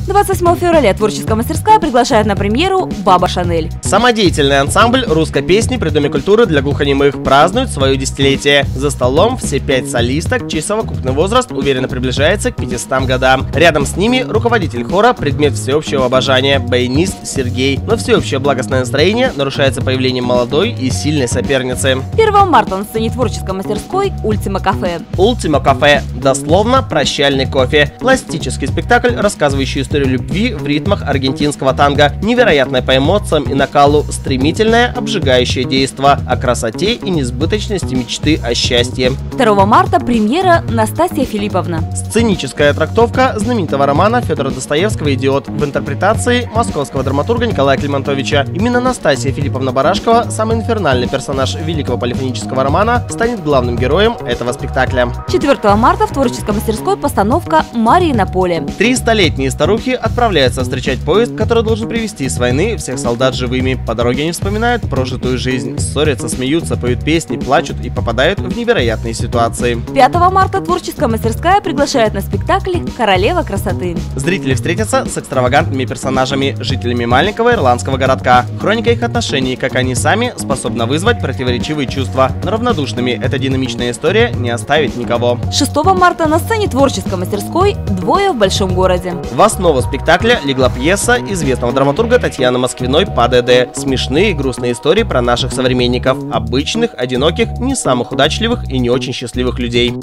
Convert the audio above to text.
28 февраля творческая мастерская приглашает на премьеру «Баба Шанель». Самодеятельный ансамбль русской песни при Доме культуры для глухонемых празднует свое десятилетие. За столом все 5 солисток, чей совокупный возраст уверенно приближается к 500 годам. Рядом с ними руководитель хора, предмет всеобщего обожания, баянист Сергей. Но всеобщее благостное настроение нарушается появлением молодой и сильной соперницы. 1 марта на сцене творческой мастерской «Ультима кафе». «Ультима кафе» – дословно «прощальный кофе». Пластический спектакль, рассказывающий историю любви в ритмах аргентинского танго. Невероятное по эмоциям и накалу, стремительное, обжигающее действо о красоте и несбыточности мечты о счастье. 2 марта премьера «Настасья Филипповна». Сценическая трактовка знаменитого романа Федора Достоевского «Идиот» в интерпретации московского драматурга Николая Климантовича. Именно Настасья Филипповна Барашкова, самый инфернальный персонаж великого полифонического романа, станет главным героем этого спектакля. 4 марта в творческой мастерской постановка «Марии на поле». 300-летние старухи отправляются встречать поезд, который должен привезти с войны всех солдат живыми. По дороге они вспоминают прожитую жизнь, ссорятся, смеются, поют песни, плачут и попадают в невероятные ситуации. 5 марта творческая мастерская приглашает на спектакль «Королева красоты». Зрители встретятся с экстравагантными персонажами, жителями маленького ирландского городка. Хроника их отношений, как они сами способны вызвать противоречивые чувства. Но равнодушными эта динамичная история не оставит никого. 6 марта на сцене творческой мастерской «Двое в большом городе». В основу спектакля легла пьеса известного драматурга Татьяны Москвиной «ПДД». Смешные и грустные истории про наших современников. Обычных, одиноких, не самых удачливых и не очень счастливых людей.